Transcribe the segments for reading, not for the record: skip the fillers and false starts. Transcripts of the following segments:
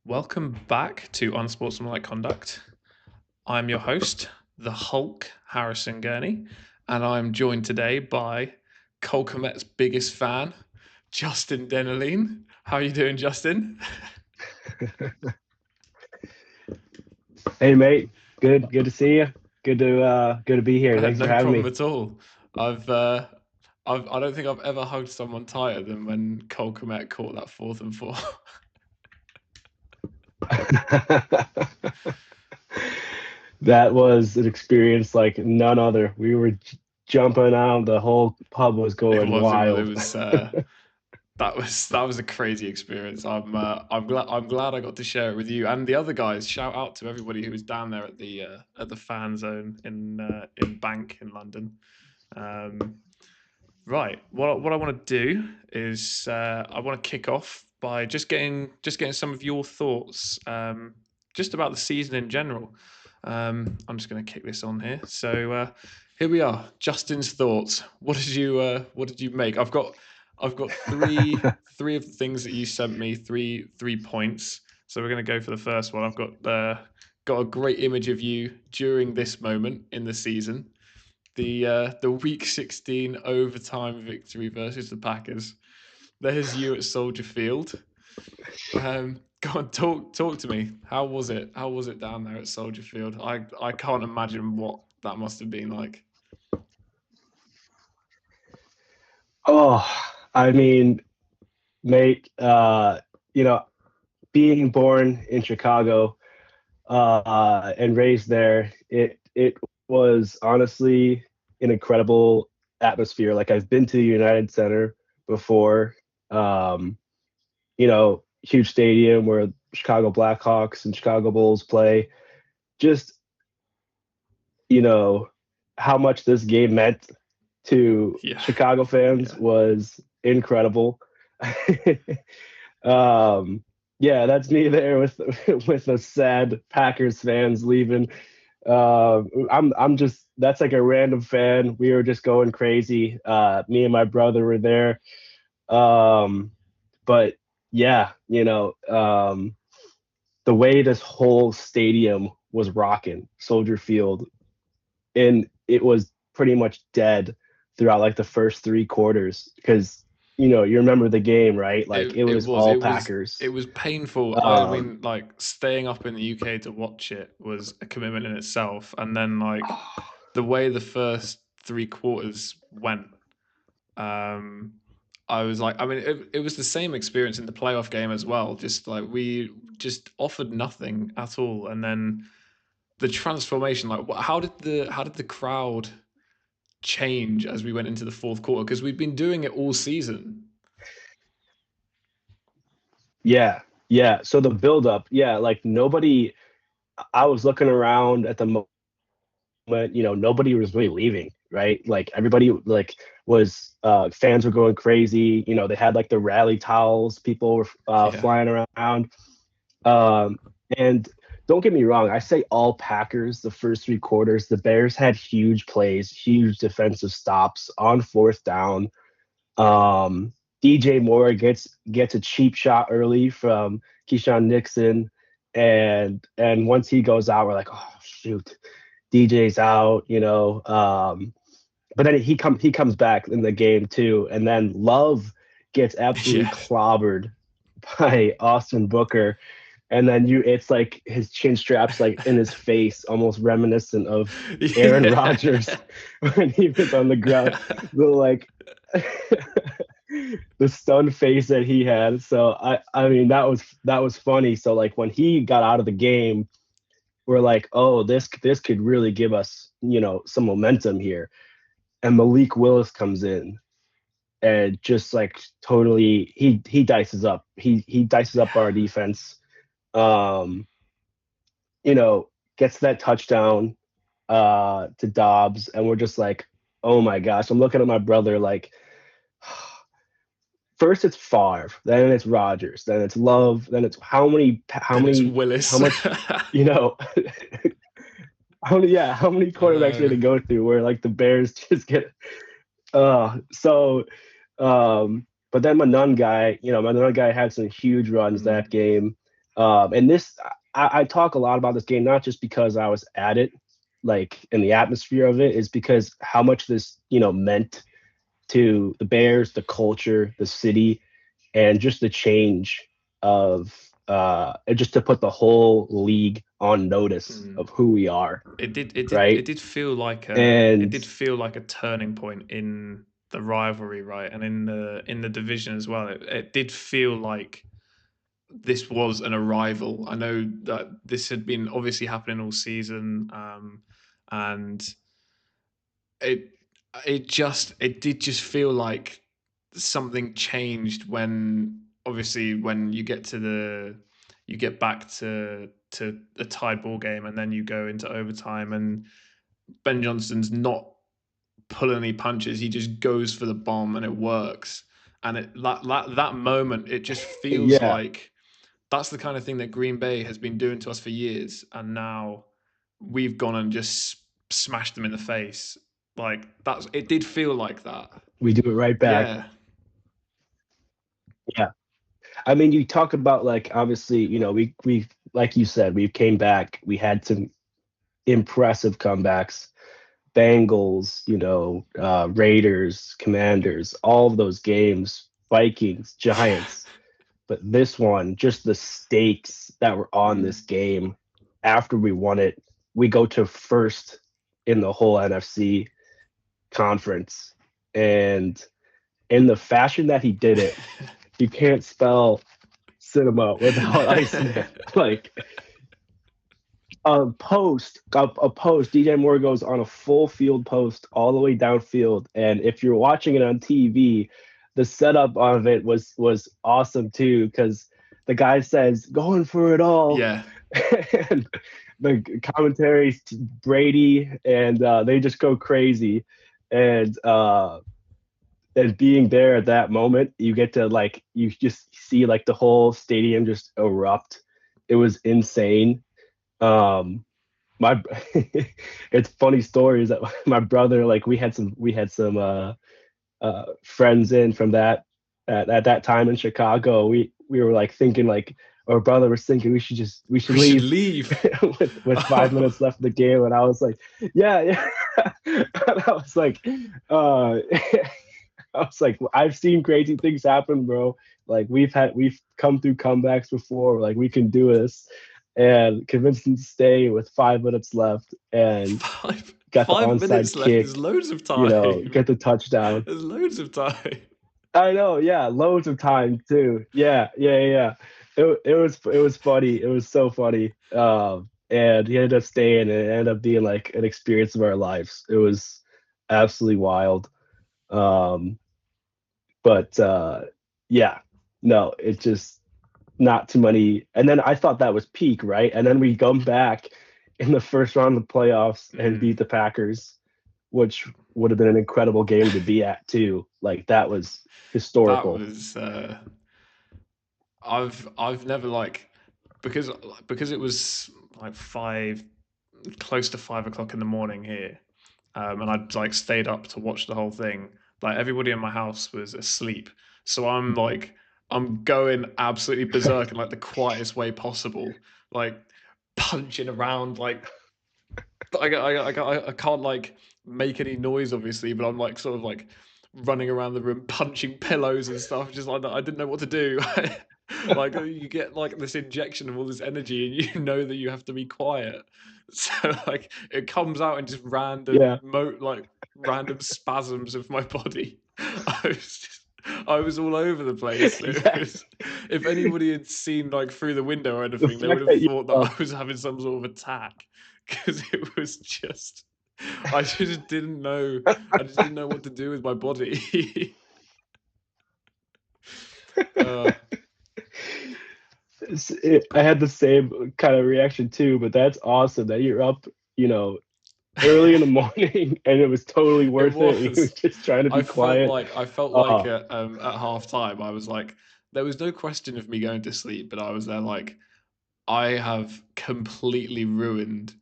Welcome back to Unsportsmanlike Conduct. I'm your host, the Hulk, Harrison Gurney, and I'm joined today by Colcomet's biggest fan, Justin Denoline. How are you doing, Justin? Hey mate, good to see you. Good to be here. Thanks for No having problem me. at all. I've, I don't think I've ever hugged someone tighter than when Colcomet caught that 4th and 4. That was an experience like none other. We were jumping out, the whole pub was It going was, it was, it wild. was. That was a crazy experience. I'm glad I got to share it with you and the other guys. Shout out to everybody who was down there at the fan zone in Bank in London. Um, right, what I want to do is I want to kick off by just getting some of your thoughts just about the season in general. I'm just going to kick this on here. So here we are. Justin's thoughts. What did you make? I've got three of the things that you sent me. Three points. So we're going to go for the first one. I've got a great image of you during this moment in the season. The Week 16 overtime victory versus the Packers. There's you at Soldier Field. Go on, talk to me. How was it? How was it down there at Soldier Field? I can't imagine what that must have been like. Oh, I mean, mate, you know, being born in Chicago, and raised there, it was honestly an incredible atmosphere. Like I've been to the United Center before. Um, Huge stadium where Chicago Blackhawks and Chicago Bulls play. Just, you know, how much this game meant to Yeah, Chicago fans yeah. was incredible. um, yeah, that's me there with with the sad Packers fans leaving. I'm just that's like a random fan. We were just going crazy. Me and my brother were there. Um, but yeah, the way this whole stadium was rocking, Soldier Field, and it was pretty much dead throughout like the first three quarters because you remember the game, right? Like It it it was was all it was it Packers. was painful. I Um, mean, like staying up in the UK to watch it was a commitment in itself, and then like the way the first 3 quarters went. Um, I was like, I mean, it was the same experience in the playoff game as well. Just like we just offered nothing at all, and then the transformation. Like, how did the crowd change as we went into the fourth quarter? Because we've been doing it all season. yeah, yeah. So the build up, yeah, like nobody. I was looking around at the moment, nobody was really leaving, right? Like everybody like was fans were going crazy. They had like the rally towels, people were Yeah, flying around. Um, and don't get me wrong, I say all Packers the first three quarters. The Bears had huge plays, huge defensive stops on fourth down. Um, DJ Moore gets a cheap shot early from Keyshawn Nixon, and once he goes out, we're like, oh shoot, DJ's out, but then he comes back in the game too, and then Love gets absolutely yeah, clobbered by Austin Booker, and then it's like his chin straps like in his face, almost reminiscent of Aaron yeah. Rodgers when he was on the ground. The like the stunned face that he had. So I mean that was funny. So like when he got out of the game, we're like, oh, this could really give us some momentum here. And Malik Willis comes in and just like totally he dices up. He dices up our defense. Um, Gets that touchdown to Dobbs, and we're just like, oh my gosh. I'm looking at my brother like first it's Favre, then it's Rodgers, then it's Love, then it's Then it's Willis. how much, you know, how many I quarterbacks we had know. to go through where like the Bears just get so but then my nun guy had some huge runs Mm. that game. And this, I talk a lot about this game, not just because I was at it, like in the atmosphere of it, is because how much this, meant to the Bears, the culture, the city, and just the change of and just to put the whole league on notice Mm. of who we are, It right? did feel like And a turning point in the rivalry, right, and in the division as well. It did feel like this was an arrival. I know that this had been obviously happening all season, and it it did just feel like something changed when obviously when you get back to a tied ball game and then you go into overtime and Ben Johnson's not pulling any punches. He just goes for the bomb and it works. And that moment, it just feels yeah, like that's the kind of thing that Green Bay has been doing to us for years, and now we've gone and just smashed them in the face. Like that's it did feel like that. we do it right back. Yeah. Yeah. I mean, you talk about like obviously, we like you said, we came back, we had some impressive comebacks. Bengals, Raiders, Commanders, all of those games, Vikings, Giants. But this one, just the stakes that were on this Mm. game after we won it, we go to first in the whole NFC conference. And in the fashion that he did it, you can't spell cinema without icing it. Like a post. DJ Moore goes on a full field post all the way downfield, and if you're watching it on TV, the setup of it was awesome too because the guy says going for it all, Yeah. and the commentaries Brady, and they just go crazy, and being there at that moment, you get to like you just see like the whole stadium just erupt. It was insane. Um, my it's funny stories that my brother like we had some friends in from that at that time in Chicago. We were like thinking like our brother was thinking we should We should leave leave. with 5 minutes left of the game, and I was like, yeah. And I was like, uh I was like, I've seen crazy things happen, bro. Like we've come through comebacks before. Like we can do this, and convinced him to stay with 5 minutes left, and got the Five onside minutes left. There's kick. loads of time. Get the touchdown. There's loads of time. I know, yeah, loads of time too. Yeah. It was funny. It was so funny. And he ended up staying, and it ended up being like an experience of our lives. It was absolutely wild. Um, But yeah, no, it just not too many. And then I thought that was peak, right? And then we come back in the first round of the playoffs and Mm. beat the Packers, which would have been an incredible game to be at too. Like that was That historical. was I've never like because it was like five close to 5 o'clock in the morning here, and I'd like stayed up to watch the whole thing. Like everybody in my house was asleep, so I'm going absolutely berserk in like the quietest way possible, like punching around like I can't like make any noise obviously, but I'm like sort of like running around the room punching pillows and stuff, just like that. I didn't know what to do. Like you get like this injection of all this energy, and you know that you have to be quiet. So like it comes out in just Yeah, random spasms of my body. I was all over the place. It yeah. was, if anybody had seen like through the window or The anything, they would fact have that thought that I was having some sort of attack because it was just I just didn't know I just didn't know what to do with my body. uh, I had the same kind of reaction too, but that's awesome that you're up, you know, early in the morning and it was totally it worth it. You were was. just trying to be quiet. I felt like Uh, at half time I was like there was no question of me going to sleep, but I was there like I have completely ruined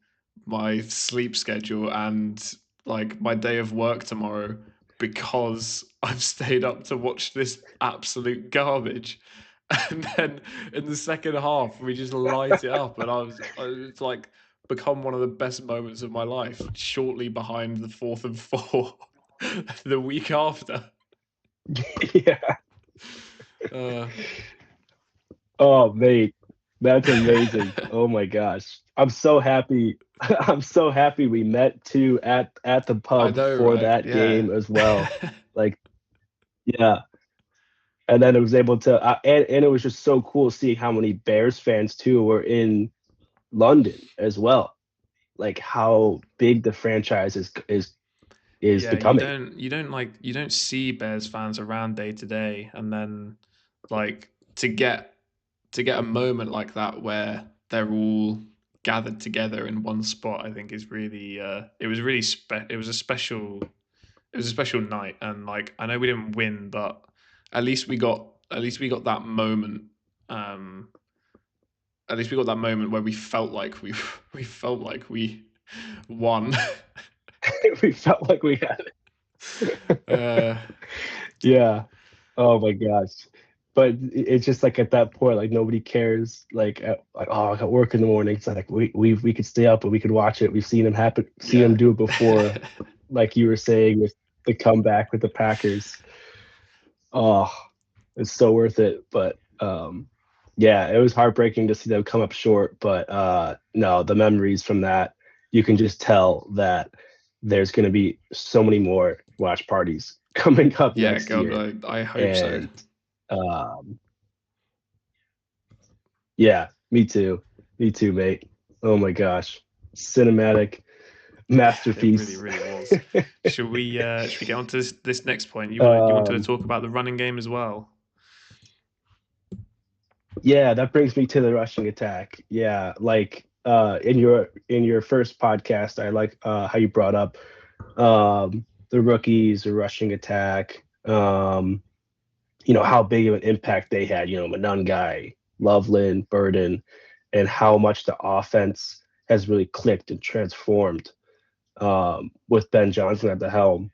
my sleep schedule and like my day of work tomorrow because I've stayed up to watch this absolute garbage. and then in the second half we just light it up, and it's like become one of the best moments of my life. Shortly behind the 4th and 4, the week after. Yeah. Uh, Oh, mate, that's amazing. Oh my gosh. I'm so happy. I'm so happy we met too at the I pub know, for right? that Yeah. game as well. Like, yeah. And then it was able to and it was just so cool seeing how many Bears fans too were in London as well. Like how big the franchise is Yeah, you becoming. don't you don't like you don't see Bears fans around day to day, and then like to get a moment like that where they're all gathered together in one spot, I think is really it was really it was a special night. And like I know we didn't win, but at least we got that moment. Um, at least we got that moment where we felt like we felt like we won. We felt like we had uh, it. Yeah. Oh my gosh. But it's just like at that point, like nobody cares. Like oh, I got work in the morning. It's like we could stay up and we could watch it. We've seen yeah. him do it before, like you were saying with the comeback with the Packers. Oh, it's so worth it. But yeah, it was heartbreaking to see them come up short. But no, the memories from that, you can just tell that there's going to be so many more watch parties coming up Yeah, next God, year. I hope so. And um, yeah, me too. Me too, mate. Oh my gosh. Cinematic It really, masterpiece. really was. Should we get on to this next point? You wanted to um, talk about the running game as well? yeah, that brings me to the rushing attack. Yeah, like in your first podcast, I like how you brought up the rookies, the rushing attack, how big of an impact they had, Monangai, Loveland, Burden, and how much the offense has really clicked and transformed with Ben Johnson at the helm.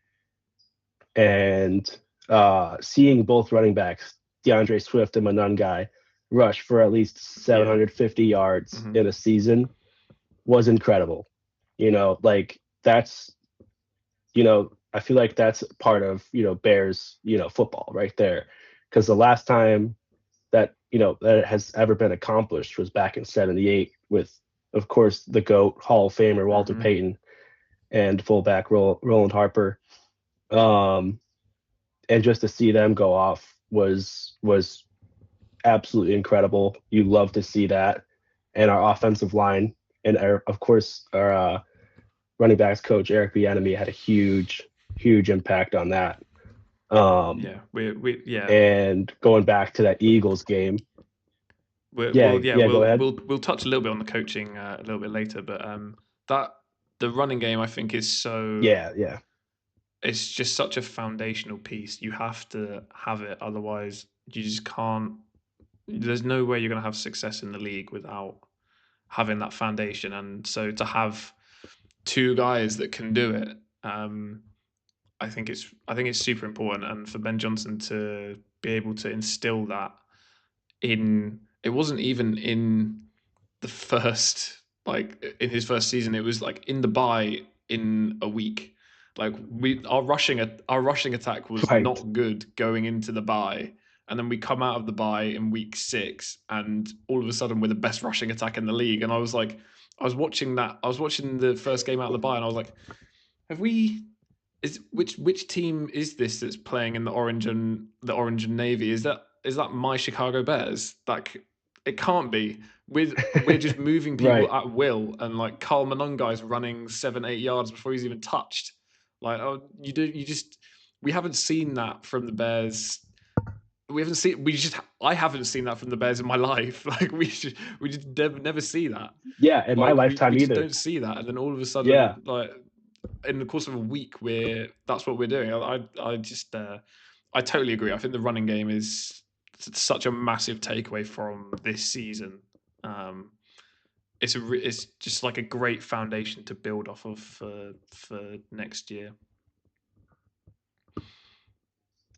And seeing both running backs, DeAndre Swift and Monangai, rush for at least Yeah. 750 yards Hmm. in a season was incredible. Like that's, I feel like that's part of, Bears, football right there. Because the last time that it has ever been accomplished was back in '78 with, of course, the GOAT Hall of Famer Walter Hmm. Payton and fullback Roland Harper. Um, and just to see them go off was absolutely incredible. You love to see that, and our offensive line and of course our running backs coach Eric Bieniemy had a huge impact on that. Um, Yeah, we yeah. and going back to that Eagles game, yeah, Yeah, yeah, go ahead. we'll touch a little bit on the coaching a little bit later, but that the running game I think is so Yeah, yeah, it's just such a foundational piece. You have to have it, otherwise you just can't. There's no way you're going to have success in the league without having that foundation. And so to have two guys that can do it, I think it's super important. And for Ben Johnson to be able to instill that in, it wasn't even in the first, like in his first season, it was like in the bye in a week. Like our rushing attack was right. not good going into the bye, and then we come out of the bye in week 6, and all of a sudden we're the best rushing attack in the league. And I was like, I was watching the first game out of the bye, and I was like, have we? Is which team is this that's playing in the orange and navy? Is that my Chicago Bears? It can't be. We're just moving people Right. at will, and like Carl Monongai's running 7-8 yards before he's even touched. Like, oh, you just we haven't seen that from the Bears. I haven't seen that from the Bears in my life. Like we just never see that. Yeah, in my Like we lifetime just either. don't see that, and then all of a Yeah, sudden, like in the course of a week, that's what we're doing. I just I totally agree. I think the running game is such a massive takeaway from this season. Um, it's just like a great foundation to build off of for next year.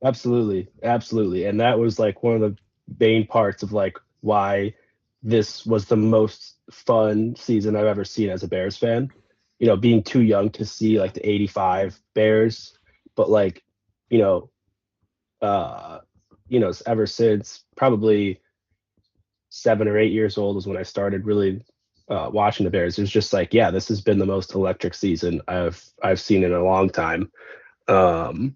absolutely. Absolutely. And that was like one of main parts of like why this was the most fun season I've ever seen as a Bears fan. Being too young to see Yeah. like the 85 Bears, but like, you know, uh, ever since probably 7 or 8 years old was when I started really watching the Bears. It was just like, yeah, this has been the most electric season I've seen in a long time. Um,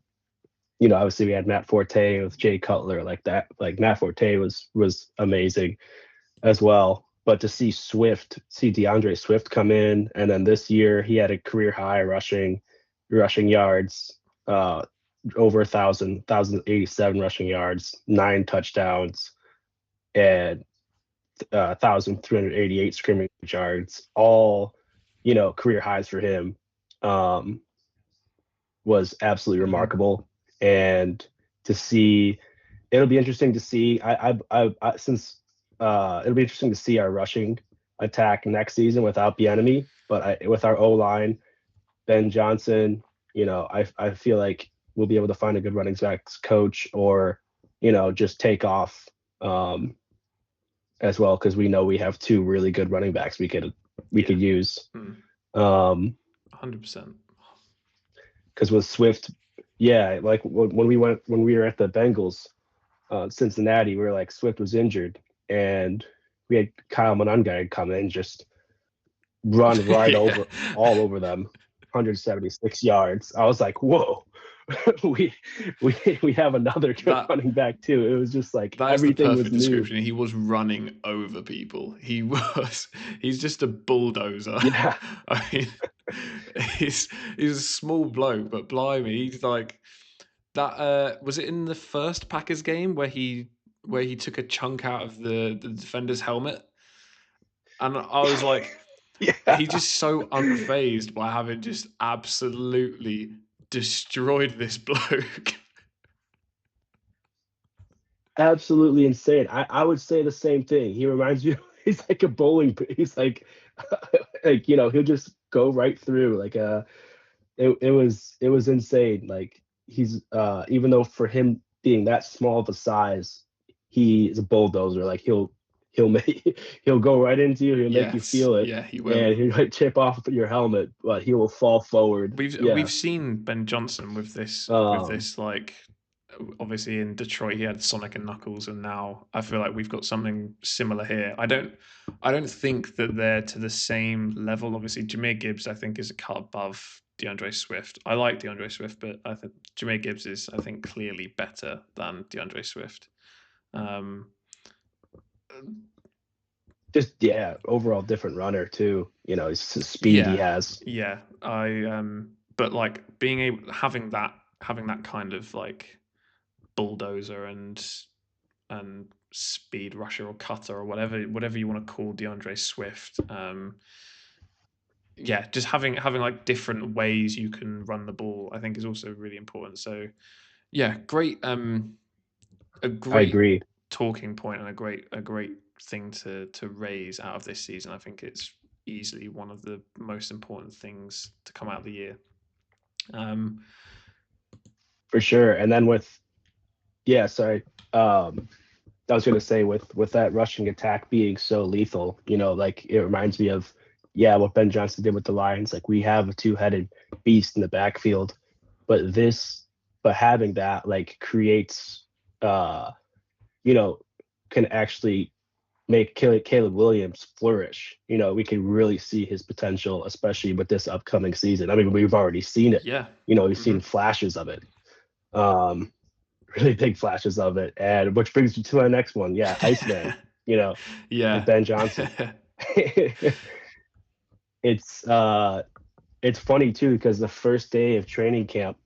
Obviously we had Matt Forte with Jay Cutler like that. Like Matt Forte was amazing as well. But to see DeAndre Swift come in, and then this year he had a career high rushing yards, over 1,087 rushing yards, 9 touchdowns, and 1,388 scrimmage yards, all career highs for him. Um, was absolutely Mhm. remarkable, and to see it'll be interesting to see. I since It'll be interesting to see our rushing attack next season without the enemy, but with our O line, Ben Johnson, I feel like we'll be able to find a good running backs coach, or just take off um, as well, because we know we have two really good running backs we could Yeah. use. Mm. Um, 100%. because with Swift, yeah, like when we were at the Bengals, Cincinnati, we were like Swift was injured, and we had Kyle Monangai come in, just run right Yeah. over all over them, 176 yards. I was like, whoa, we we have another good That running back too. It was just like that is the everything was perfect new. description. He was running over people. He's just a bulldozer. Yeah, I mean, he's he's a small bloke, but blimey, he's like that. Was it in the first Packers game where he took a chunk out of the defender's helmet? And I was like, he's yeah, just so unfazed by having just absolutely destroyed this bloke. absolutely insane. I would say the same thing. He reminds me. He's like a bowling. He's like, like he'll just go right through. Like it was insane. Like he's even though for him being that small of a size, he is a bulldozer. Like he'll make he'll go right into you. He'll make you Yes, feel it, yeah, he will. and he'll like chip off your helmet, but he will fall forward. We've Yeah. seen Ben Johnson with Um, this like obviously in Detroit he had Sonic and Knuckles, and now I feel like we've got something similar here. I don't think that they're to the same level. Obviously Jameer Gibbs I think is a cut above DeAndre Swift. I like DeAndre Swift, but I think Jameer Gibbs is I think clearly better than DeAndre Swift. Um, just yeah, overall different runner too. It's the speed he yeah, has. yeah. But like being able having that kind of like bulldozer and speed rusher or cutter or whatever you want to call DeAndre Swift. Yeah, just having like different ways you can run the ball, I think is also really important. So yeah, a I great agree talking point and a great thing to raise out of this season. I think it's easily one of the most important things to come out of the year. Um, for sure. And then yeah, sorry. I was going to say with that rushing attack being so lethal, like it reminds me of, yeah, what Ben Johnson did with the Lions. Like we have a two-headed beast in the backfield, but having that like creates, uh, you know, can actually make Caleb Williams flourish. We can really see his potential, especially with this upcoming season. I mean, we've already seen it. yeah. We've Hmm. seen flashes of it. Um, really big flashes of it. And which brings me to my next one. Yeah, Iceman, with Yeah. Ben Johnson. it's it's funny too, because the first day of training camp,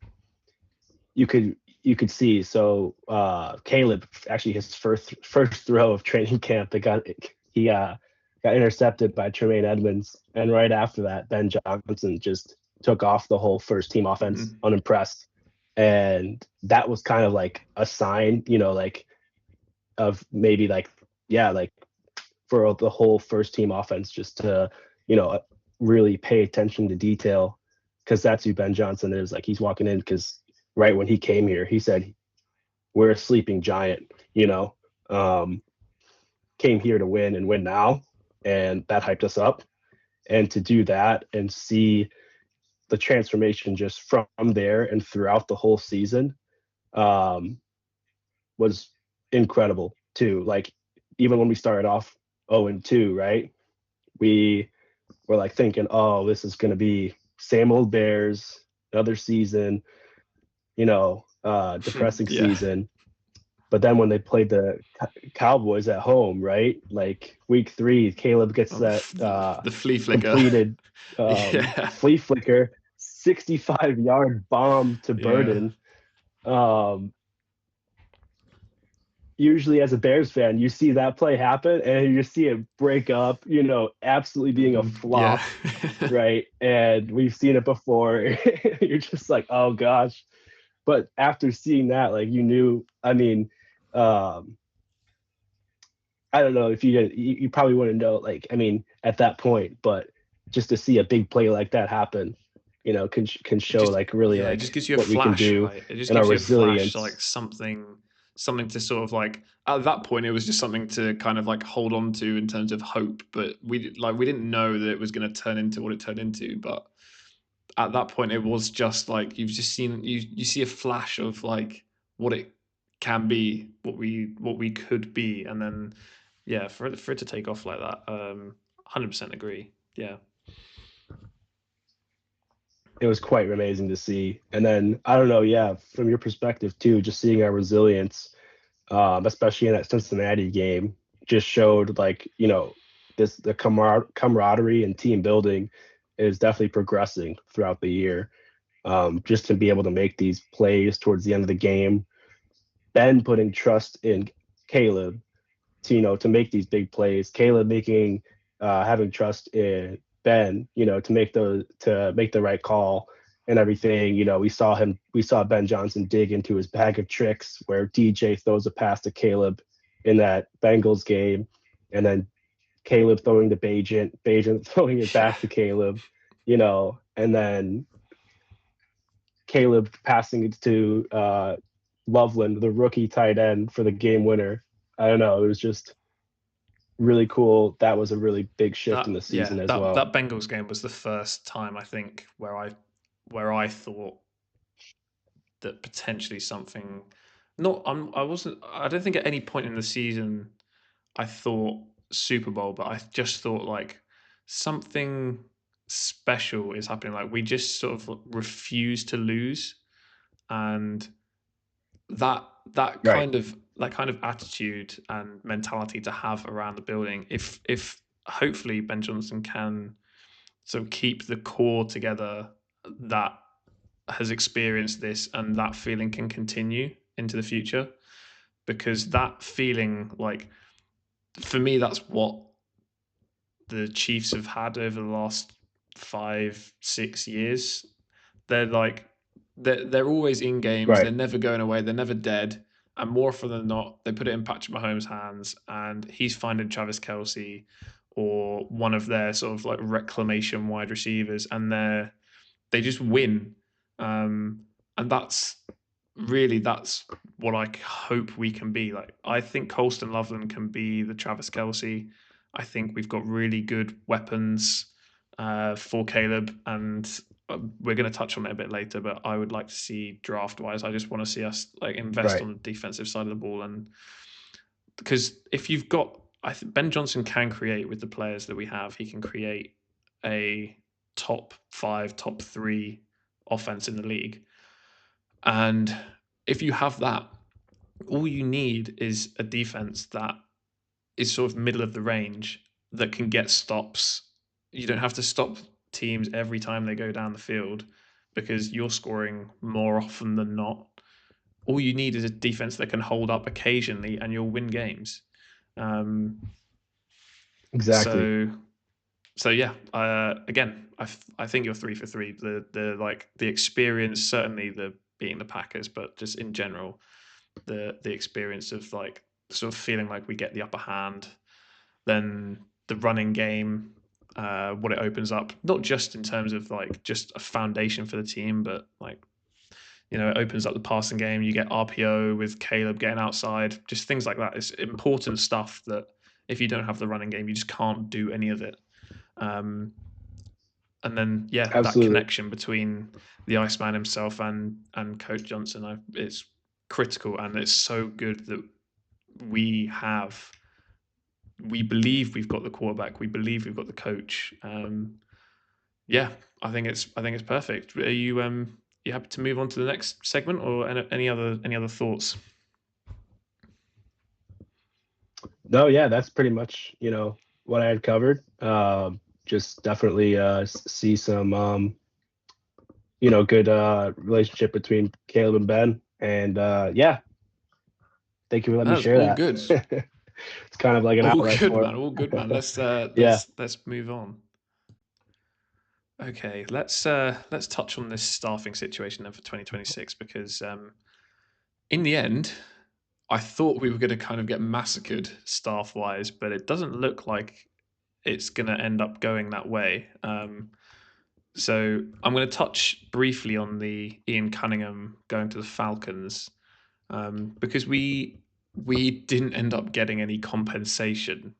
you could see, so Caleb, actually his first throw of training camp, he got intercepted by Tremaine Edmonds, and right after that Ben Johnson just took off the whole first team offense Mhm. unimpressed. And that was kind of like a sign, like of maybe like, yeah, like for the whole first team offense just to, you know, really pay attention to detail, because that's who Ben Johnson is. Like he's walking in, because right when he came here, he said, "We're a sleeping giant," you know. um, came here to win and win now, and that hyped us up. And to do that and see the transformation just from there and throughout the whole season um, was incredible too. Like even when we started off 0-2, right? We were like thinking, oh, this is going to be same old Bears, another season, depressing Yeah. season. But then when they played the Cowboys at home, right? Like week 3, Caleb gets Oh, that the flea flicker. completed Yeah. flea flicker, 65-yard bomb to Yeah. Burden. Um, Usually, as a Bears fan, you see that play happen and you see it break up, absolutely being a Yeah. flop, right? And we've seen it before. You're just like, oh gosh. But after seeing that, like you knew, I mean, um, I don't know if you probably wouldn't know, like, I mean, at that point, but just to see a big play like that happen, can It show just like really yeah, it like just gives you a what we can flash, do right? It just and our gives you a flash, resilience. like something to sort of like at that point it was just something to kind of like hold on to in terms of hope, but we didn't know that it was going to turn into what it turned into, but at that point it was just like you've just seen you see a flash of like what it can be, what we could be, and then yeah, for it to take off like that, 100% agree. Yeah. It was quite amazing to see. And then I don't know, yeah, from your perspective too, just seeing our resilience, especially in that Cincinnati game, just showed like the camaraderie and team building is definitely progressing throughout the year. Just to be able to make these plays towards the end of the game, Ben putting trust in Caleb to to make these big plays. Caleb making having trust in Ben, to make the right call and everything. We saw Ben Johnson dig into his bag of tricks where DJ throws a pass to Caleb in that Bengals game, and then Caleb throwing to Bajan throwing it Yeah. back to Caleb, and then Caleb passing it to Loveland, the rookie tight end, for the game winner. I don't know. It was just really cool. That was a really big shift in the season as That well. that Bengals game was the first time I think where I thought that potentially something not I wasn't I don't think at any point in the season I thought Super Bowl, but I just thought like something special is happening. Like we just sort of refuse to lose, and that Right. that kind of attitude and mentality to have around the building. If hopefully Ben Johnson can sort of keep the core together that has experienced this, and that feeling can continue into the future, because that feeling, like for me, that's what the Chiefs have had over the last 5 6 years. They're like they're always in games. They're Right. never going away. They're never dead. And more often than not, they put it in Patrick Mahomes' hands, and he's finding Travis Kelsey or one of their sort of like reclamation wide receivers, and they just win. And that's what I hope we can be. Like I think Colston Loveland can be the Travis Kelsey. I think we've got really good weapons for Caleb, and we're going to touch on it a bit later. But I would like to see draft wise. I just want to see us like invest Right. on the defensive side of the ball, and because if you've got, I think Ben Johnson can create with the players that we have. He can create a top 5, top 3 offense in the league, and if you have that, all you need is a defense that is sort of middle of the range that can get stops. You don't have to stop teams every time they go down the field because you're scoring more often than not. All you need is a defense that can hold up occasionally, and you'll win games. Um, Exactly. so so yeah, again, I think you're 3 for 3. The experience, certainly the beating the Packers, but just in general, the experience of like sort of feeling like we get the upper hand, then the running game, what it opens up, not just in terms of like just a foundation for the team, but like it opens up the passing game. You get RPO with Caleb getting outside, just things like that. It's important stuff that if you don't have the running game, you just can't do any of it. And then, yeah, that Absolutely. connection between the Iceman himself and Coach Johnson, it's critical, and it's so good that we believe we've got the quarterback, we believe we've got the coach. Yeah, I think it's perfect. Are you happy to move on to the next segment, or any other thoughts? No, yeah, that's pretty much, what I had covered. Just definitely see some, good relationship between Caleb and Ben. And yeah, thank you for letting me That's share all that. good. It's kind of like an All outlet good, for man. All good, man. Let's yeah. move on. Okay, let's touch on this staffing situation then for 2026, because in the end, I thought we were going to kind of get massacred staff wise, but it doesn't look like it's going to end up going that way. So I'm going to touch briefly on the Ian Cunningham going to the Falcons, because we didn't end up getting any compensation,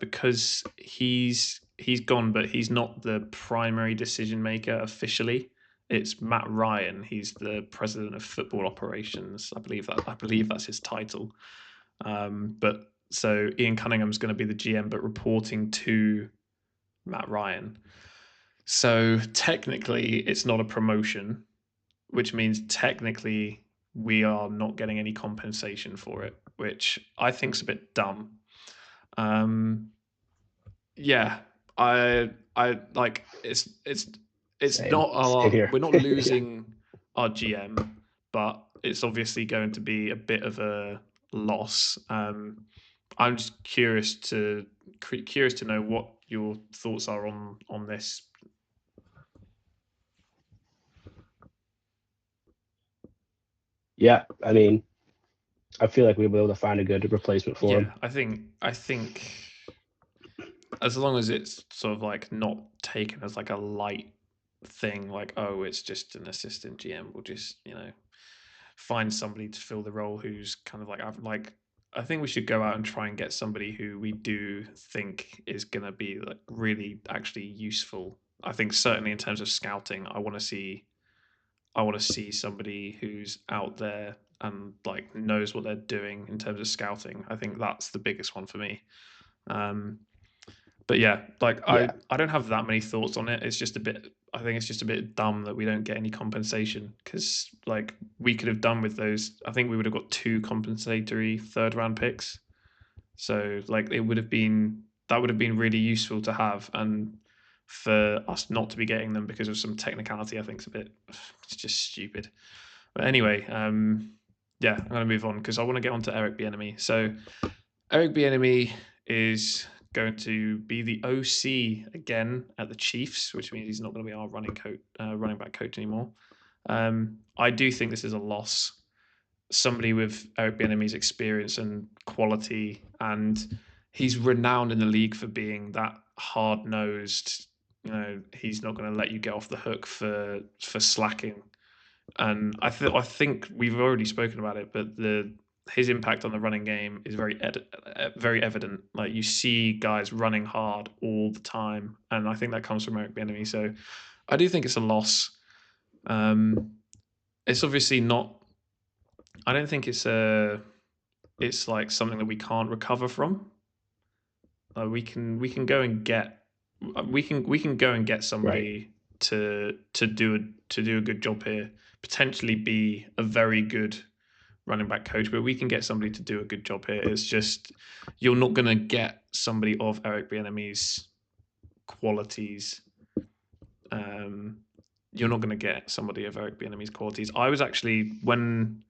because he's gone, but he's not the primary decision maker officially. It's Matt Ryan. He's the president of football operations. I believe that's his title. But so Ian Cunningham's going to be the GM, but reporting to Matt Ryan. So technically, it's not a promotion, which means technically we are not getting any compensation for it, which I think is a bit dumb. Um, yeah, I like it's Same. not Same here. we're not Yeah. losing our GM, but it's obviously going to be a bit of a loss. I'm just curious to know what your thoughts are on this. Yeah. I mean, I feel like we'll be able to find a good replacement for him. Yeah, I think as long as it's sort of like not taken as like a light thing, like, oh, it's just an assistant GM, we'll just find somebody to fill the role who's kind of like I think we should go out and try and get somebody who we do think is going to be like really actually useful. I think certainly in terms of scouting, I want to see somebody who's out there and like knows what they're doing in terms of scouting. I think that's the biggest one for me. Um, but yeah, like Yeah. I don't have that many thoughts on it. It's just a bit. I think it's just a bit dumb that we don't get any compensation, because like we could have done with those. I think we would have got 2 compensatory third round picks. So like it would have been that would have been really useful to have, and for us not to be getting them because of some technicality, I think it's just stupid. But anyway, yeah, I'm going to move on because I want to get on to Eric Bieniemy. So Eric Bieniemy is going to be the OC again at the Chiefs, which means he's not going to be our running back coach anymore. I do think this is a loss. Somebody with Eric Bieniemy's experience and quality, and he's renowned in the league for being that hard nosed. He's not going to let you get off the hook for slacking. And I think we've already spoken about it, but his impact on the running game is very evident. Like you see guys running hard all the time, and I think that comes from Eric Bieniemy. So I do think it's a loss. It's obviously not. I don't think it's like something that we can't recover from. We can go and get we can go and get Right. somebody to do a good job here. Potentially be a very good running back coach, but we can get somebody to do a good job here. It's just you're not going to get somebody of Eric Bieniemy's qualities. You're not going to get somebody of Eric Bieniemy's qualities. I was actually when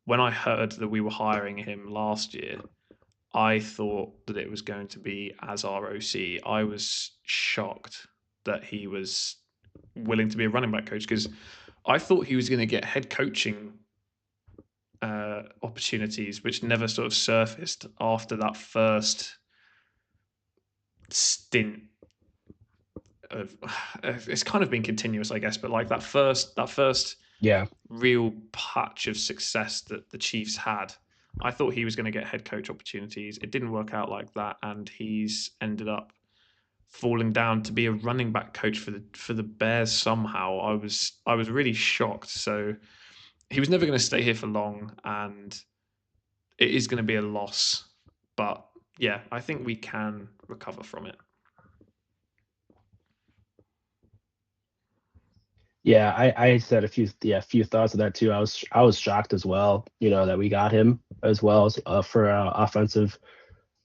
I heard that we were hiring him last year, I thought that it was going to be as our OC. I was shocked that he was willing to be a running back coach, because I thought he was going to get head coaching opportunities, which never sort of surfaced after that first stint of it's kind of been continuous, I guess, but like that first Yeah. real patch of success that the Chiefs had. I thought he was going to get head coach opportunities. It didn't work out like that, and he's ended up falling down to be a running back coach for the Bears somehow. I was really shocked. So he was never going to stay here for long, and it is going to be a loss. But yeah, I think we can recover from it. Yeah, I said a few thoughts of that too. I was shocked as well, that we got him as well as for offensive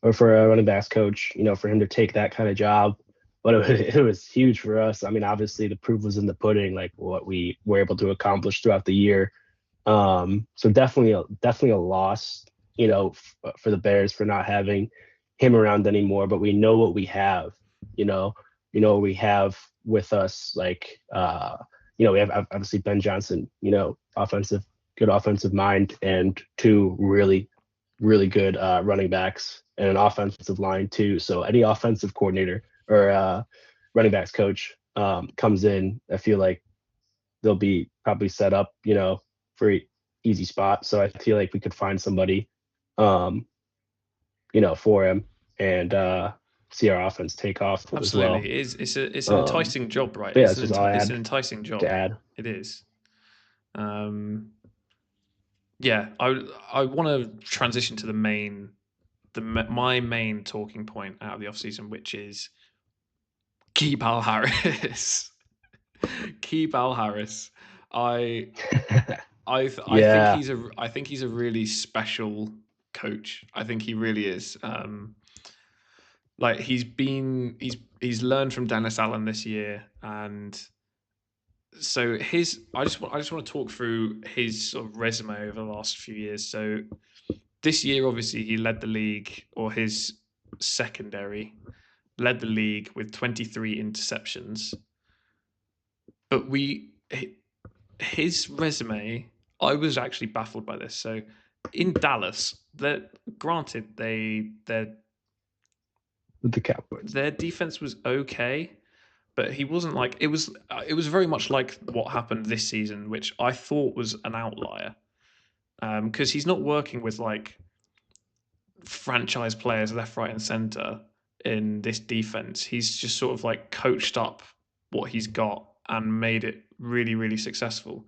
or for a running backs coach, for him to take that kind of job. But it was huge for us. I mean, obviously the proof was in the pudding, like what we were able to accomplish throughout the year. So definitely a loss, for the Bears for not having him around anymore. But we know what we have, you know, what we have with us. Like, we have obviously Ben Johnson, good offensive mind, and two really, really good running backs and an offensive line too. So any offensive coordinator or running backs coach comes in, I feel like they'll be probably set up, for easy spot. So I feel like we could find somebody, um, for him and see our offense take off as Absolutely, well. it is. It's an Um, enticing job, right? but yeah, that's just all I It's had an enticing to job. add. It is. Um, yeah, I want to transition to my main talking point out of the off season, which is keep Al Harris. Keep Al Harris. I Yeah, I think he's a really special coach. I think he really is. Like he's learned from Dennis Allen this year, and so I just want to talk through his sort of resume over the last few years. So this year, obviously, he led the league, or his secondary led the league with 23 interceptions. But his resume, I was actually baffled by this. So in Dallas, that granted with the Cowboys. their defense was okay, but he wasn't like it was very much like what happened this season, which I thought was an outlier. Because he's not working with like franchise players left, right, and center in this defense. He's just sort of like coached up what he's got and made it really, really successful.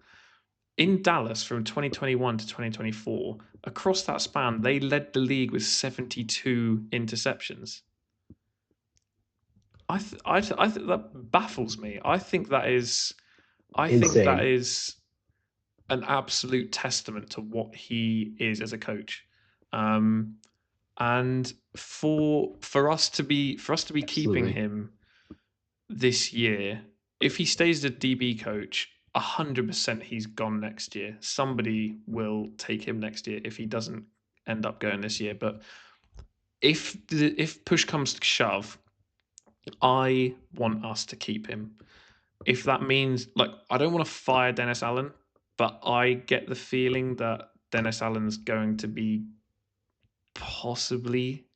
In Dallas from 2021 to 2024, across that span, they led the league with 72 interceptions. I think that baffles me. I think that Insane. is an absolute testament to what he is as a coach. Um, and for us to be keeping Absolutely. him this year, if he stays the DB coach, 100% he's gone next year. Somebody will take him next year if he doesn't end up going this year. But if push comes to shove, I want us to keep him. If that means like I don't want to fire Dennis Allen, but I get the feeling that Dennis Allen's going to be possibly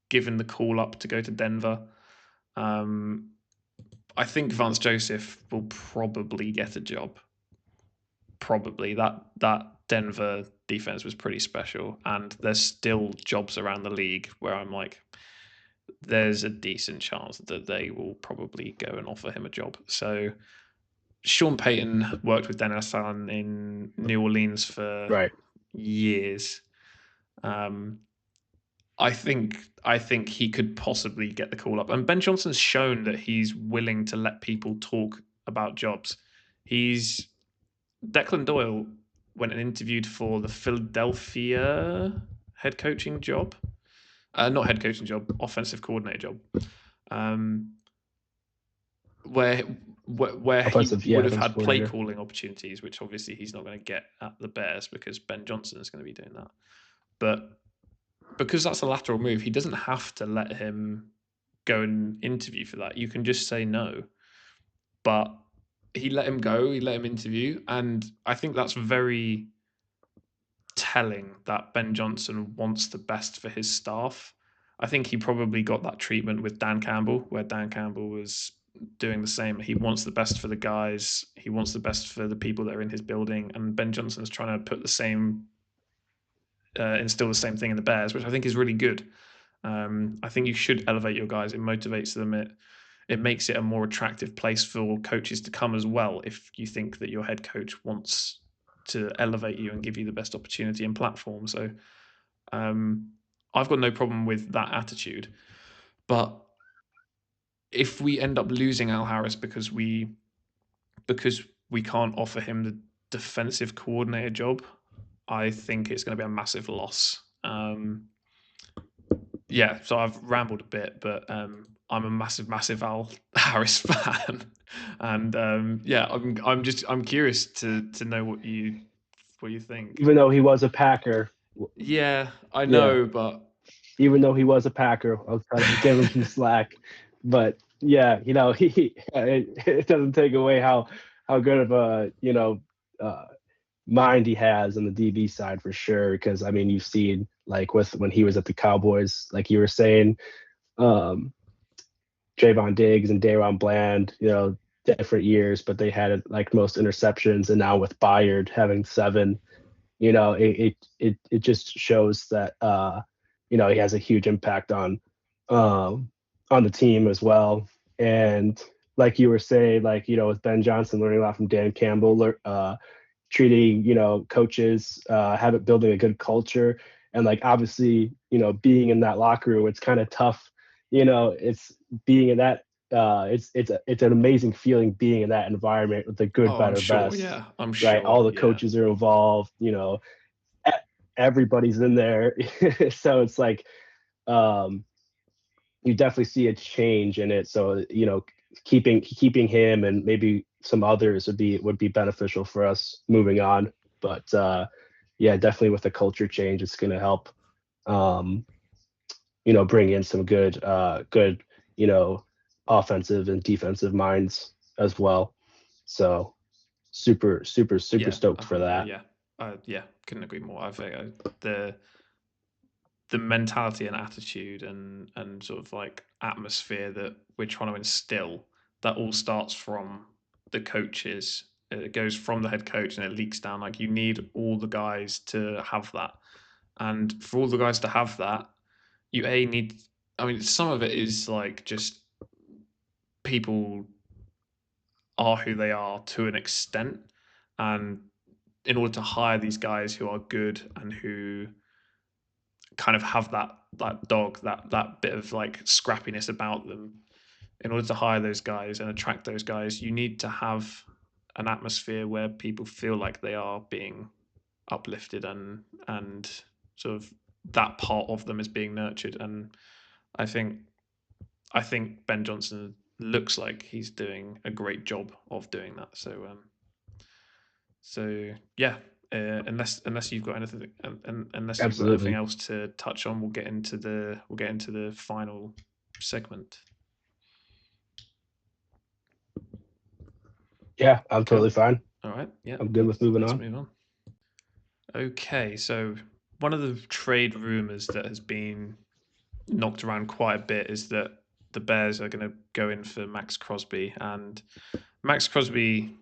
given the call up to go to Denver. Um, I think Vance Joseph will probably get a job. Probably that Denver defense was pretty special, and there's still jobs around the league where I'm like, there's a decent chance that they will probably go and offer him a job. So Sean Payton worked with Dennis Allen in New Orleans for Right. years. Um, I think he could possibly get the call up. And Ben Johnson's shown that he's willing to let people talk about jobs. He's Declan Doyle went and interviewed for the Philadelphia head coaching job. Not head coaching job, offensive coordinator job. Um, where where he Offensive, would yeah, have offensive had play coordinator. calling opportunities, which obviously he's not going to get at the Bears because Ben Johnson is going to be doing that. But because that's a lateral move, he doesn't have to let him go and interview for that. You can just say no. But he let him go, he let him interview, and I think that's very telling that Ben Johnson wants the best for his staff. I think he probably got that treatment with Dan Campbell, where Dan Campbell was doing the same. He wants the best for the guys. He wants the best for the people that are in his building. And Ben Johnson's trying to put the same, instill the same thing in the Bears, which I think is really good. I think you should elevate your guys. It motivates them. It makes it a more attractive place for coaches to come as well. If you think that your head coach wants to elevate you and give you the best opportunity and platform. So I've got no problem with that attitude. But if we end up losing Al Harris because we can't offer him the defensive coordinator job, I think it's going to be a massive loss. Yeah, so I've rambled a bit, but I'm a massive Al Harris fan, and yeah, I'm curious to know what you think. Even though he was a Packer, Yeah, I yeah, know, but even though he was a Packer, I'll try to give him some slack. But yeah, it doesn't take away how good of a mind he has on the DB side for sure. Because I mean, you've seen like with when he was at the Cowboys, like you were saying, um, Trayvon Diggs and Dayron Bland, different years, but they had like most interceptions, and now with Bayard having 7, it just shows that he has a huge impact on the team as well. And like you were saying, like with Ben Johnson learning a lot from Dan Campbell, treating coaches, building a good culture, and like obviously being in that locker room, it's kind of tough. It's being in that. It's an amazing feeling being in that environment with the good, oh, I'm better, sure. best. Yeah, I'm Right, all sure. the Yeah, coaches are involved. Everybody's in there, so it's like um, you definitely see a change in it. So keeping him and maybe some others would be beneficial for us moving on. But yeah, definitely with the culture change, it's going to help. Um, bring in some good, offensive and defensive minds as well. So super, super, super yeah, stoked for that. yeah, yeah. Couldn't agree more. I think the mentality and attitude and sort of like atmosphere that we're trying to instill, that all starts from the coaches. It goes from the head coach and it leaks down. Like you need all the guys to have that, and for all the guys to have that, you need. I mean, some of it is like just people are who they are to an extent, and in order to hire these guys who are good and who kind of have that dog, that bit of like scrappiness about them, in order to hire those guys and attract those guys, you need to have an atmosphere where people feel like they are being uplifted and sort of that part of them is being nurtured. And I think I think Ben Johnson looks like he's doing a great job of doing that. So yeah, unless you've got anything, unless you've got anything Absolutely. else to touch on, we'll get into the final segment. Yeah, I'm totally Cool. fine. All right. Yeah. I'm good with moving Let's on. move on. Okay. So one of the trade rumors that has been knocked around quite a bit is that the Bears are going to go in for Maxx Crosby, and Maxx Crosby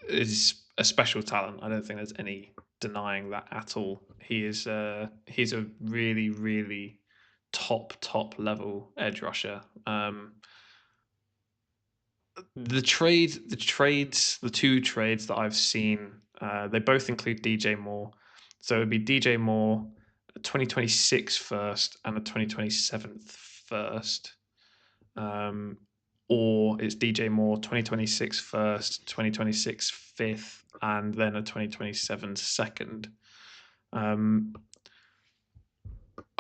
is a special talent. I don't think there's any denying that at all. He's a really top level edge rusher. The two trades that I've seen, they both include DJ Moore. So it'd be DJ Moore, a 2026 first and a 2027 first. Um, or it's DJ Moore 2026 first, 2026 fifth, and then a 2027 second. I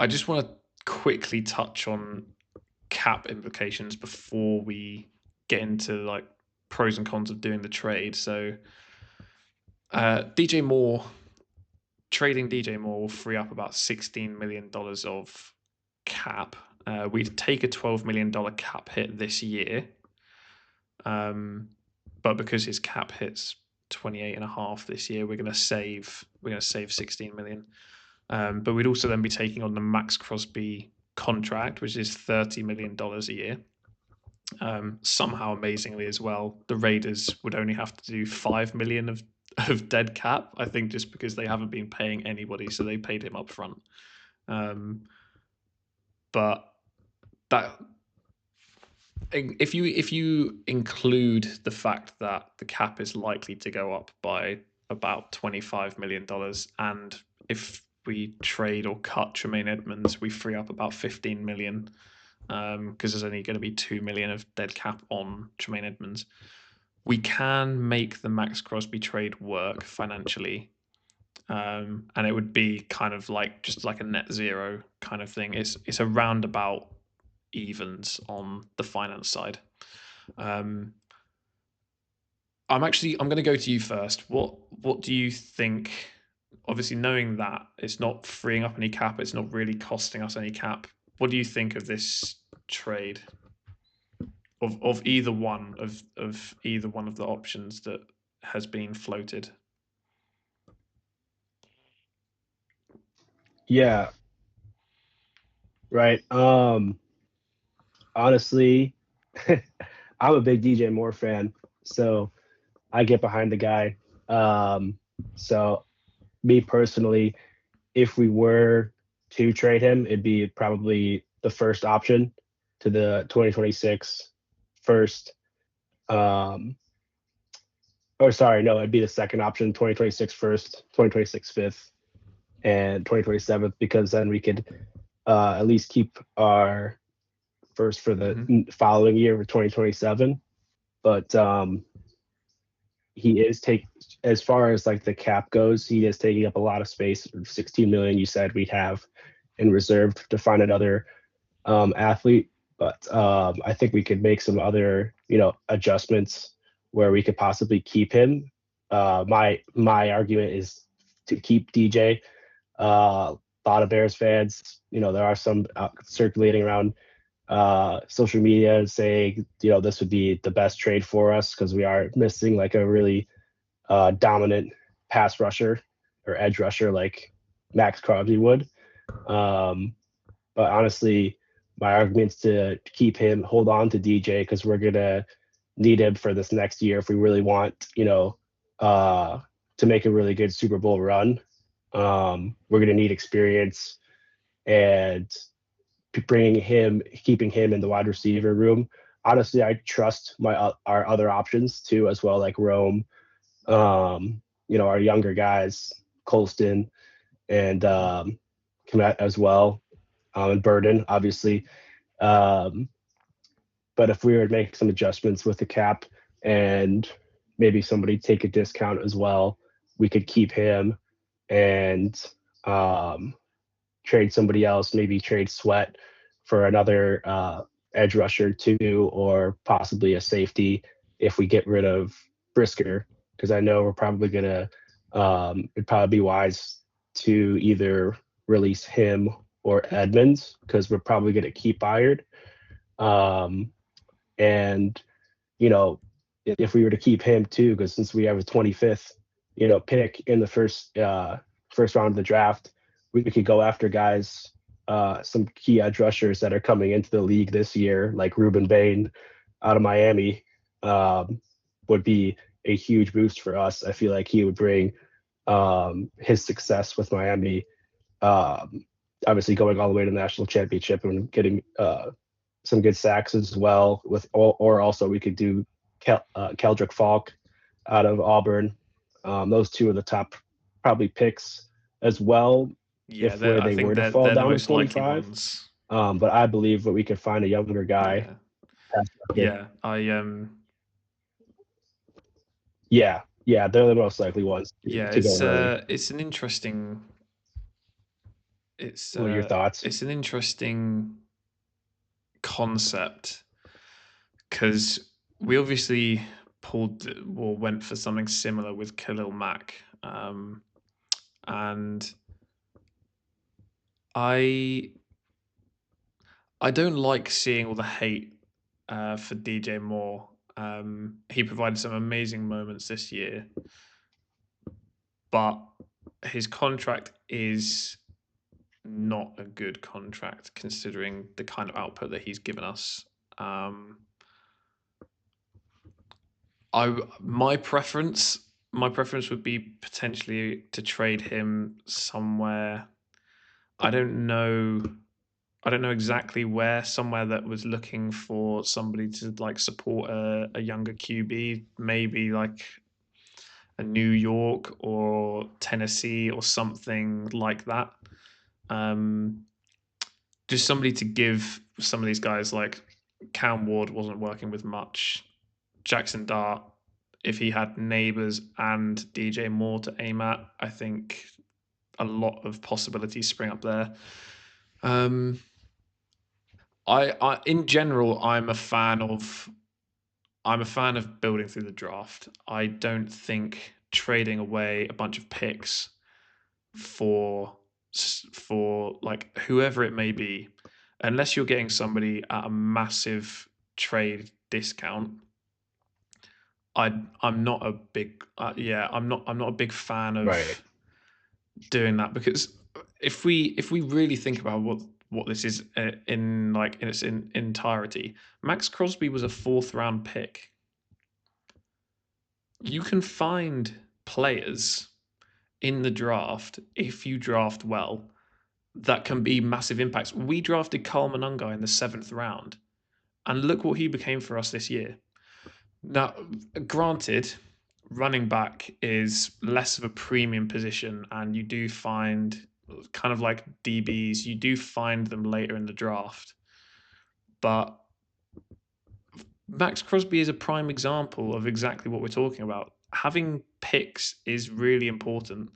just want to quickly touch on cap implications before we get into like pros and cons of doing the trade. So DJ Moore, trading DJ Moore will free up about $16 million of cap. We'd take a $12 million cap hit this year. But because his cap hits 28 and a half this year, we're going to save 16 million. But we'd also then be taking on the Maxx Crosby contract, which is $30 million a year. Somehow, amazingly as well, the Raiders would only have to do 5 million of dead cap. I think just because they haven't been paying anybody, so they paid him up front. But that if you include the fact that the cap is likely to go up by about $25 million, and if we trade or cut Tremaine Edmonds, we free up about 15 million, because there's only going to be 2 million of dead cap on Tremaine Edmonds. We can make the Max Crosby trade work financially, and it would be kind of like just like a net zero kind of thing. It's a roundabout evens on the finance side. I'm going to go to you first. What do you think? Obviously, knowing that it's not freeing up any cap, it's not really costing us any cap. What do you think of this trade? Of either one of either one of the options that has been floated? Yeah, right. Honestly, I'm a big DJ Moore fan, so I get behind the guy. So me personally, if we were to trade him, it'd be probably the first option to the 2026 first. Or sorry, no, it'd be the second option, 2026 first, 2026 fifth, and 2027, because then we could at least keep our first for the following year for 2027. But he is take as far as like the cap goes, he is taking up a lot of space. 16 million, you said we'd have in reserve to find another athlete, but I think we could make some other adjustments where we could possibly keep him. My argument is to keep DJ. A lot of Bears fans, there are some circulating around social media saying, this would be the best trade for us because we are missing like a really dominant pass rusher or edge rusher like Max Crosby would. But honestly, my argument's to keep him, hold on to DJ because we're gonna need him for this next year if we really want, to make a really good Super Bowl run. We're gonna need experience, and keeping him in the wide receiver room. Honestly, I trust our other options too as well, like Rome, our younger guys, Colston and Komet as well, and Burden, obviously. Um, but if we were to make some adjustments with the cap and maybe somebody take a discount as well, we could keep him and trade somebody else, maybe trade Sweat for another edge rusher too, or possibly a safety if we get rid of Brisker, because I know we're probably gonna it'd probably be wise to either release him or Edmonds because we're probably gonna keep Byard. And if we were to keep him too, because since we have a 25th pick in the first round of the draft, we could go after guys, some key edge rushers that are coming into the league this year, like Ruben Bain out of Miami, would be a huge boost for us. I feel like he would bring his success with Miami, obviously going all the way to the national championship and getting some good sacks as well. Or also we could do Keldrick Falk out of Auburn. Those two are the top probably picks as well. Yeah, If where I they think were to fall they're the down to most likely 25. ones. But I believe that we could find a younger guy. Yeah, Yeah, they're the most likely ones to go early. it's an interesting What are your thoughts? it's an interesting concept because we obviously pulled or went for something similar with Khalil Mack, and I don't like seeing all the hate for DJ Moore. He provided some amazing moments this year, but his contract is not a good contract considering the kind of output that he's given us. My preference would be potentially to trade him somewhere. I don't know. I don't know exactly where. Somewhere that was looking for somebody to like support a younger QB, maybe like a New York or Tennessee or something like that. Um, just somebody to give some of these guys like Cam Ward wasn't working with much. Jackson Dart, if he had Neighbors and DJ Moore to aim at, I think a lot of possibilities spring up there. Um, I in general, I'm a fan of building through the draft. I don't think trading away a bunch of picks for like whoever it may be, unless you're getting somebody at a massive trade discount. I'm not a big I'm not a big fan Right. of doing that, because if we really think about what this is in its entirety, Max Crosby was a fourth round pick. You can find players in the draft, if you draft well, that can be massive impacts. We drafted Carl Monungai in the seventh round, and look what he became for us this year. Now, granted, running back is less of a premium position, and you do find kind of like DBs, you do find them later in the draft. But Max Crosby is a prime example of exactly what we're talking about. Having picks is really important.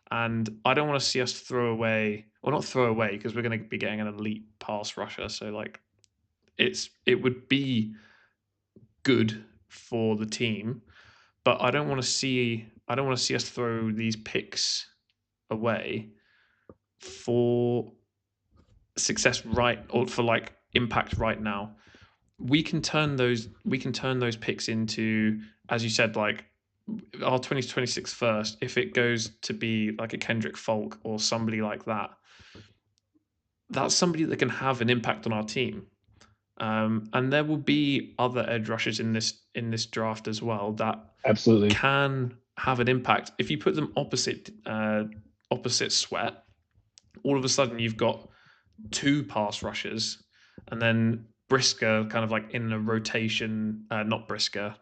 And I don't want to see us throw away, or not throw away, because we're going to be getting an elite pass rusher. So like it would be good for the team, but I don't want to see us throw these picks away for success right, or for like impact right now. We can turn those picks into, as you said, like our 2026 first. If it goes to be like a Kendrick Folk or somebody like that, that's somebody that can have an impact on our team. And there will be other edge rushers in this draft as well that Absolutely. can have an impact. If you put them opposite Sweat, all of a sudden you've got two pass rushers, and then Brisker kind of like in a rotation. Not Brisker.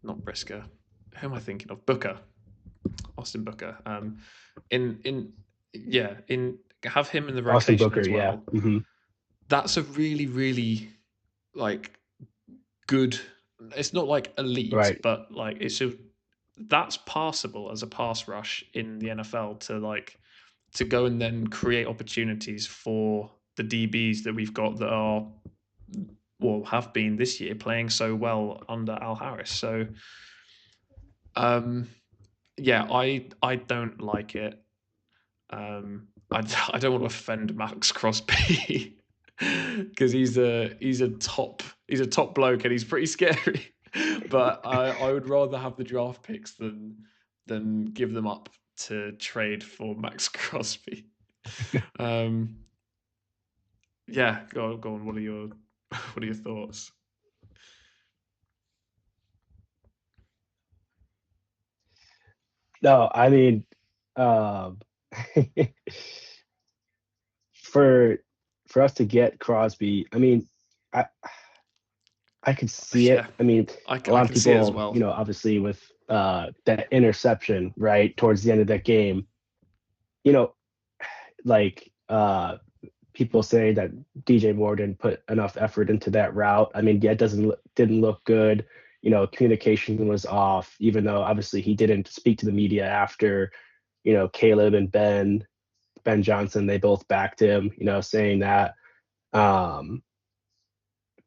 Not Brisker. Who am I thinking of? Booker. Austin Booker. In yeah, in have him in the Austin rotation Booker, as yeah. well. Hmm. That's a really, really like good. It's not like elite, Right. but like that's passable as a pass rush in the NFL to go and then create opportunities for the DBs that we've got that are, well, have been this year playing so well under Al Harris. So um yeah, I don't like it. I don't want to offend Max Crosby because he's a top bloke and he's pretty scary. But I would rather have the draft picks than give them up to trade for Max Crosby. Um, yeah, go on. What are your thoughts? No, I mean, um, for for us to get Crosby, I mean, I I could see Yeah, it. I mean, a I lot of can see it as people, well. obviously with that interception right towards the end of that game, you know, like people say that DJ Moore didn't put enough effort into that route. I mean, yeah, it didn't look good. Communication was off, even though obviously he didn't speak to the media after. Caleb and Ben Johnson, they both backed him. Saying that. Um,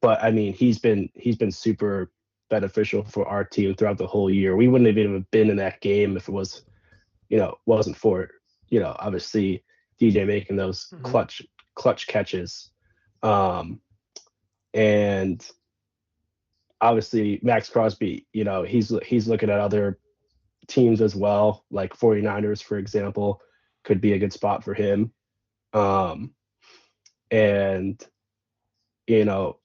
but I mean, he's been super beneficial for our team throughout the whole year. We wouldn't have even been in that game if it wasn't for obviously DJ making those Hmm. clutch catches. Um, and obviously Max Crosby, he's looking at other teams as well, like 49ers, for example, could be a good spot for him. Um, and you know,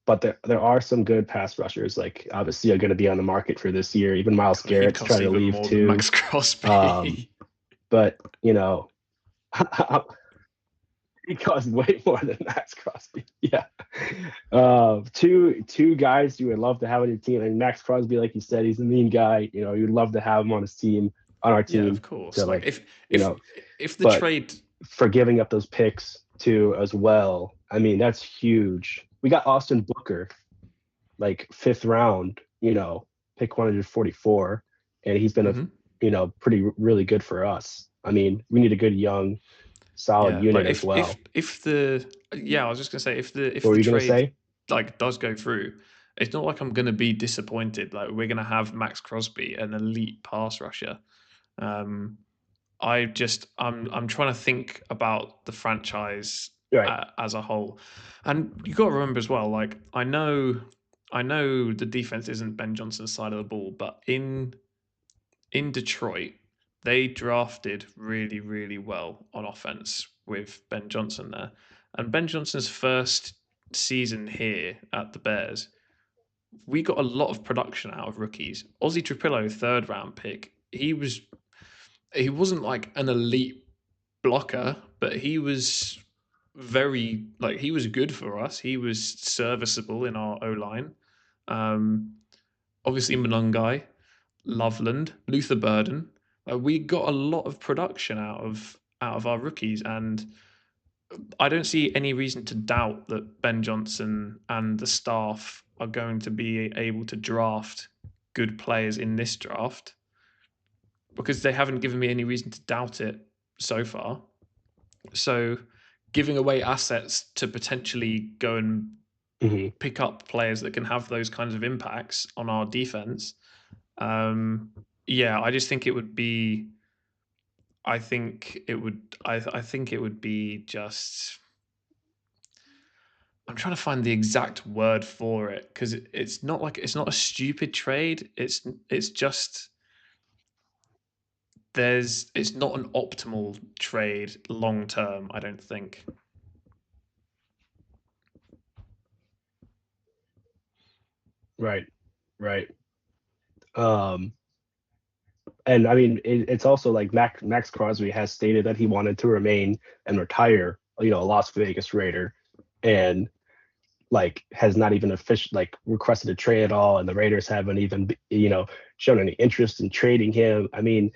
but there are some good pass rushers, like obviously are going to be on the market for this year. Even Miles God, he Garrett's costs trying to even leave more than too. Max Crosby. Um, but he costs way more than Max Crosby. Yeah. Two guys you would love to have on your team. And Max Crosby, like you said, he's a mean guy. You'd love to have him on his team, on our Yeah, of team. course. To Like like, if you if know, if the but trade, for giving up those picks too as well. I mean, that's huge. We got Austin Booker, like fifth round, pick 144, and he's been Mhm. pretty really good for us. I mean, we need a good young, solid Yeah, like unit as well. if the yeah, I was just gonna say if What were the you gonna trade say? like does go through, it's not like I'm gonna be disappointed. Like we're gonna have Max Crosby, an elite pass rusher. Um, I'm trying to think about the franchise Right. as a whole, and you got to remember as well. Like I know the defense isn't Ben Johnson's side of the ball, but in Detroit, they drafted really, really well on offense with Ben Johnson there. And Ben Johnson's first season here at the Bears, we got a lot of production out of rookies. Ozzy Trapillo, third round pick, he wasn't like an elite blocker, but he was he was good for us. He was serviceable in our O line. Um, Obviously Monungai, Loveland, Luther Burden. We got a lot of production out of our rookies, and I don't see any reason to doubt that Ben Johnson and the staff are going to be able to draft good players in this draft because they haven't given me any reason to doubt it so far. So, giving away assets to potentially go and Hmm. pick up players that can have those kinds of impacts on our defense. Um, yeah, I just think it would be. I think it would. I think it would be just. I'm trying to find the exact word for it because it's not a stupid trade. It's just it's not an optimal trade long term. I don't think. Right. Right. Um, and I mean, it's also like Max Crosby has stated that he wanted to remain and retire, a Las Vegas Raider, and like has not even official like requested a trade at all, and the Raiders haven't even shown any interest in trading him. I mean,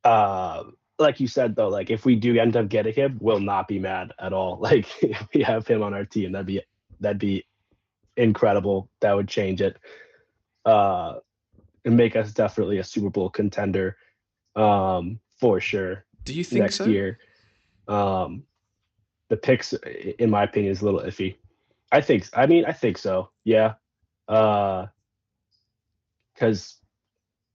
uh, like you said though, like if we do end up getting him, we'll not be mad at all. Like if we have him on our team, that'd be incredible. That would change it. Uh, and make us definitely a Super Bowl contender, for sure Do you think next so? year. Um, the picks, in my opinion, is a little iffy. I think so. Yeah. Because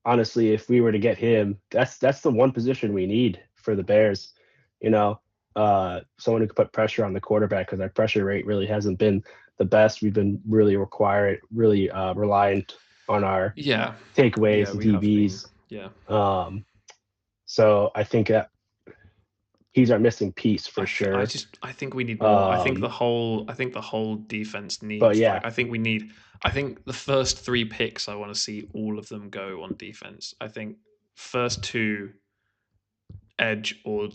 honestly, if we were to get him, that's the one position we need for the Bears. You know, someone who could put pressure on the quarterback because our pressure rate really hasn't been the best. We've been really reliant on our Yeah, yeah, takeaways, we have been. DBs. Yeah. So I think that he's our missing piece for sure. I think we need more. Um, I think the whole defense but needs yeah, I think the first three picks I want to see all of them go on defense. I think first two edge or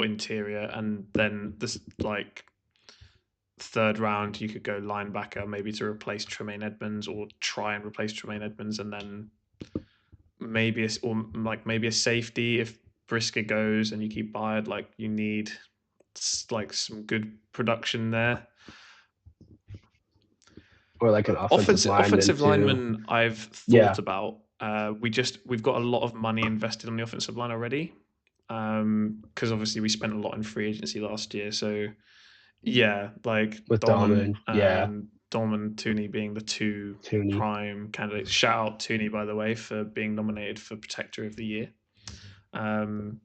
interior, and then this like third round you could go linebacker maybe to replace Tremaine Edmonds or try and replace Tremaine Edmonds, and then maybe a safety if Brisker goes and you keep Byard. Like you need like some good production there. or like an offensive lineman Offensive too. lineman I've thought Yeah, about. We've got a lot of money invested on the offensive line already. Because obviously we spent a lot in free agency last year. So yeah, like with Dahlman. Yeah, Dom and Tooney being the two Tooney. prime candidates. Shout out Tooney, by the way, for being nominated for Protector of the Year. Um,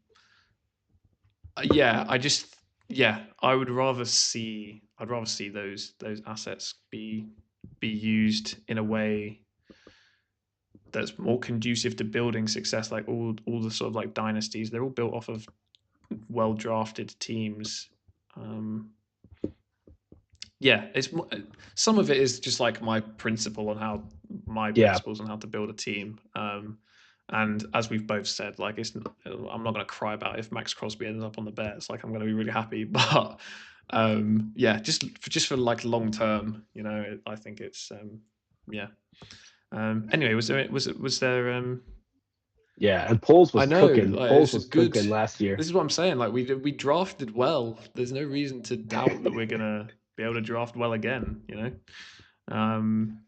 yeah, I'd rather see those assets be used in a way that's more conducive to building success. Like all the sort of like dynasties, they're all built off of well drafted teams. Um, yeah, some of it is just like my Yeah, principles on how to build a team. And as we've both said, like I'm not going to cry about if Max Crosby ends up on the Bears. Like I'm going to be really happy, but yeah, just for like long term, I think it's yeah. Anyway, was there yeah. And Poles I was know, cooking. like Poles it's a was good. cooking last year. This is what I'm saying. Like we drafted well. There's no reason to doubt that we're gonna be able to draft well again. Um,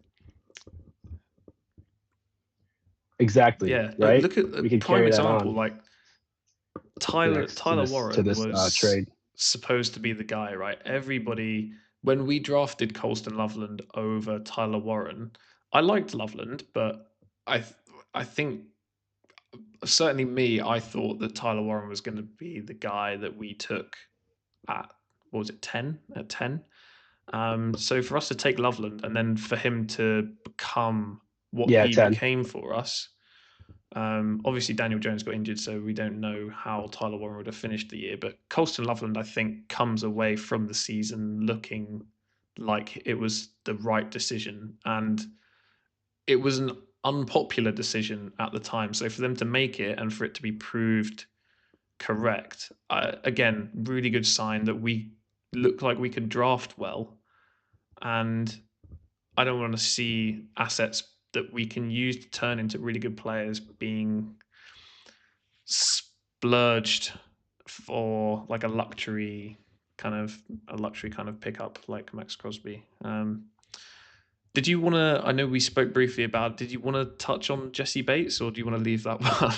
Exactly, yeah. right? Look at a We could prime carry that example. on Like to Tyler next to Tyler this to Warren this was trade. supposed to be the guy, right? Everybody when we drafted Colston Loveland over Tyler Warren, I liked Loveland, but I th- I think certainly me, I thought that Tyler Warren was going to be the guy that we took at what was it 10 at 10. So for us to take Loveland and then for him to become what Yeah, he 10. became for us. Obviously Daniel Jones got injured, so we don't know how Tyler Warren would have finished the year. But Colston Loveland, I think, comes away from the season looking like it was the right decision, and it was an unpopular decision at the time. So for them to make it and for it to be proved correct, again, really good sign that we look like we could draft well. And I don't want to see assets that we can use to turn into really good players being splurged for like a luxury kind of pickup like Max Crosby. Did you want to? I know we spoke briefly about. Did you want to touch on Jesse Bates, or do you want to leave that one?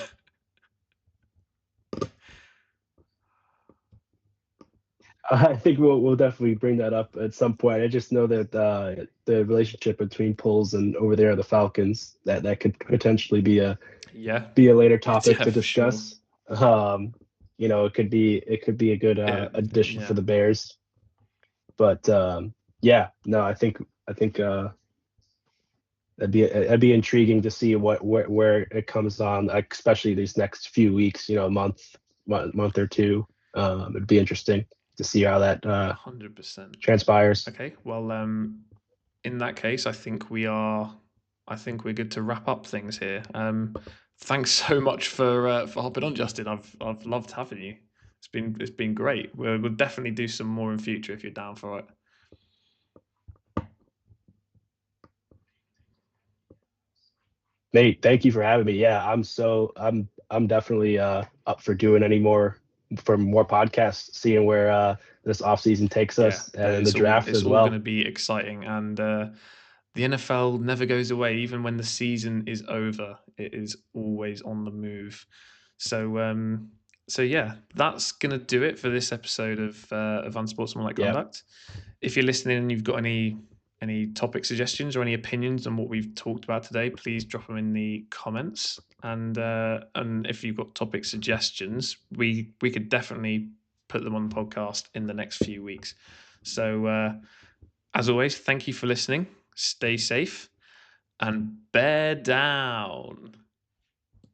I think we'll definitely bring that up at some point. I just know that the relationship between Poles and over there the Falcons that could potentially Yeah, be a later yeah, topic to for sure. discuss. It could be a good addition for Yeah, the Bears. But yeah, no, I think that'd be intriguing to see where it comes on, like, especially these next few weeks. Month or two. It'd be interesting to see how that 100%. transpires. Okay, well, in that case, I think we are. I think we're good to wrap up things here. Thanks so much for hopping on, Justin. I've loved having you. It's been great. We'll definitely do some more in future if you're down for it. Nate, thank you for having me. Yeah, I'm definitely up for doing more podcasts, seeing where this offseason takes Yeah, us, and in the draft it's as all going to well. be exciting, and the NFL never goes away. Even when the season is over, it is always on the move. So so yeah, that's gonna do it for this episode of Unsportsmanlike Yeah. Conduct. If you're listening and you've got any topic suggestions or any opinions on what we've talked about today, please drop them in the comments. And if you've got topic suggestions, we could definitely put them on the podcast in the next few weeks. So as always, thank you for listening. Stay safe and bear down.